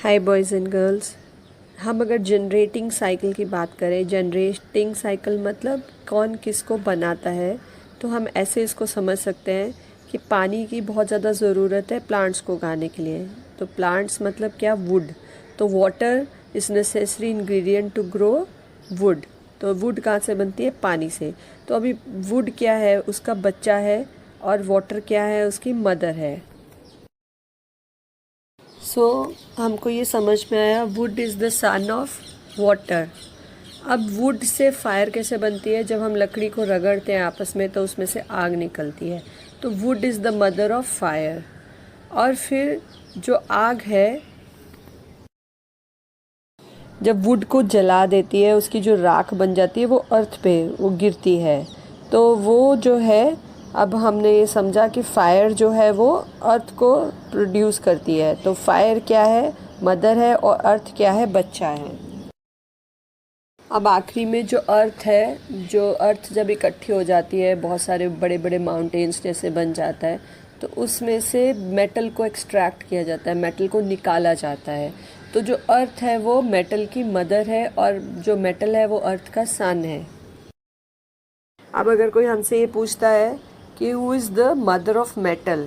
Hi boys and girls. हम अगर generating cycle की बात करें, जनरेटिंग साइकिल मतलब कौन किसको बनाता है, तो हम ऐसे इसको समझ सकते हैं कि पानी की बहुत ज़्यादा ज़रूरत है प्लांट्स को उगाने के लिए। तो प्लांट्स मतलब क्या? वुड। तो water is necessary ingredient to grow wood. तो वुड कहाँ से बनती है? पानी से। तो अभी वुड क्या है? उसका बच्चा है, और वाटर क्या है? उसकी मदर है। हमको ये समझ में आया, would is the son of water. अब वुड से फायर कैसे बनती है? जब हम लकड़ी को रगड़ते हैं आपस में तो उसमें से आग निकलती है। तो would is the mother of fire. और फिर जो आग है, जब वुड को जला देती है, उसकी जो राख बन जाती है वो अर्थ पे वो गिरती है। तो वो जो है, अब हमने ये समझा कि फायर जो है वो अर्थ को प्रोड्यूस करती है। तो फायर क्या है? मदर है, और अर्थ क्या है? बच्चा है। अब आखिरी में जो अर्थ है, जो अर्थ जब इकट्ठी हो जाती है, बहुत सारे बड़े बड़े माउंटेन्स जैसे बन जाता है, तो उसमें से मेटल को एक्सट्रैक्ट किया जाता है, मेटल को निकाला जाता है। तो जो अर्थ है वो मेटल की मदर है, और जो मेटल है वो अर्थ का सन है। अब अगर कोई हमसे ये पूछता है कि who is the mother of metal,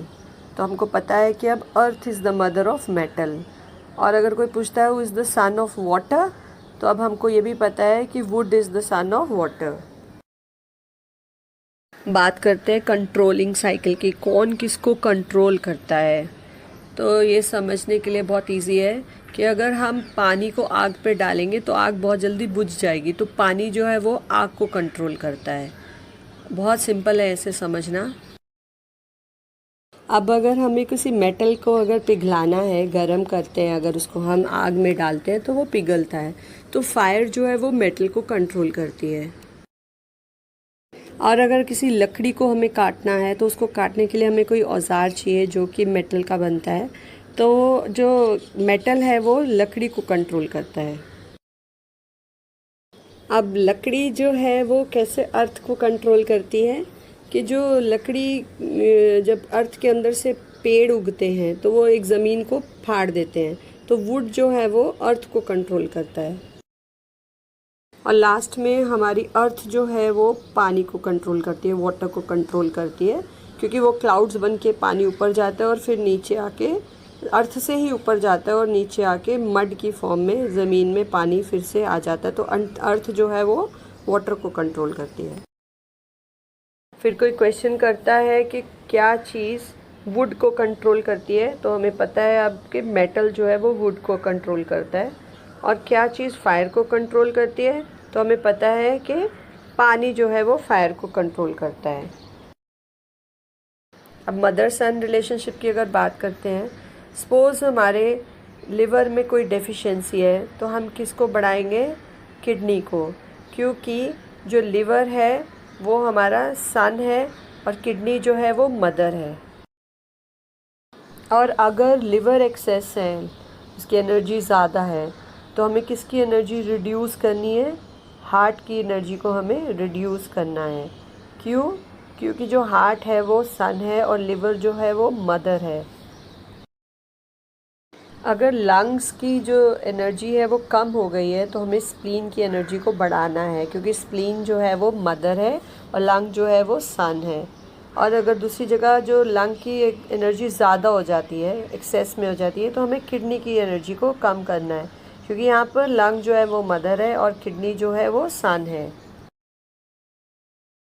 तो हमको पता है कि अब earth is the mother of metal. और अगर कोई पूछता है who is the son of water, तो अब हमको ये भी पता है कि would is the son of water. बात करते हैं कंट्रोलिंग साइकिल की, कौन किसको कंट्रोल करता है। तो ये समझने के लिए बहुत इजी है कि अगर हम पानी को आग पे डालेंगे तो आग बहुत जल्दी बुझ जाएगी। तो पानी जो है वो आग को कंट्रोल करता है। बहुत सिंपल है ऐसे समझना। अब अगर हमें किसी मेटल को अगर पिघलाना है, गरम करते हैं, अगर उसको हम आग में डालते हैं तो वो पिघलता है। तो फायर जो है वो मेटल को कंट्रोल करती है। और अगर किसी लकड़ी को हमें काटना है तो उसको काटने के लिए हमें कोई औजार चाहिए जो कि मेटल का बनता है। तो जो मेटल है वो लकड़ी को कंट्रोल करता है। अब लकड़ी जो है वो कैसे अर्थ को कंट्रोल करती है कि जो लकड़ी जब अर्थ के अंदर से पेड़ उगते हैं तो वो एक ज़मीन को फाड़ देते हैं। तो वुड जो है वो अर्थ को कंट्रोल करता है। और लास्ट में हमारी अर्थ जो है वो पानी को कंट्रोल करती है, वाटर को कंट्रोल करती है, क्योंकि वो क्लाउड्स बन के पानी ऊपर जाता है और फिर नीचे आके अर्थ से ही ऊपर जाता है और नीचे आके मड की फॉर्म में ज़मीन में पानी फिर से आ जाता है। तो अर्थ जो है वो वाटर को कंट्रोल करती है। फिर कोई क्वेश्चन करता है कि क्या चीज़ वुड को कंट्रोल करती है, तो हमें पता है अब कि मेटल जो है वो वुड को कंट्रोल करता है। और क्या चीज़ फायर को कंट्रोल करती है, तो हमें पता है कि पानी जो है वो फायर को कंट्रोल करता है। अब मदर सन रिलेशनशिप की अगर बात करते हैं, सपोज़ हमारे लिवर में कोई डेफिशिएंसी है तो हम किसको बढ़ाएंगे? किडनी को, क्योंकि जो लिवर है वो हमारा सन है और किडनी जो है वो मदर है। और अगर लिवर एक्सेस है, उसकी एनर्जी ज़्यादा है, तो हमें किसकी एनर्जी रिड्यूस करनी है? हार्ट की एनर्जी को हमें रिड्यूस करना है। क्यों? क्योंकि जो हार्ट है वो सन है और लिवर जो है वो मदर है। अगर लंग्स की जो एनर्जी है वो कम हो गई है तो हमें स्प्लीन की एनर्जी को बढ़ाना है, क्योंकि स्प्लीन जो है वो मदर है और लंग जो है वो सन है। और अगर दूसरी जगह जो लंग की एनर्जी ज़्यादा हो जाती है, एक्सेस में हो जाती है, तो हमें किडनी की एनर्जी को कम करना है, क्योंकि यहाँ पर लंग जो है वो मदर है और किडनी जो है वो सन है।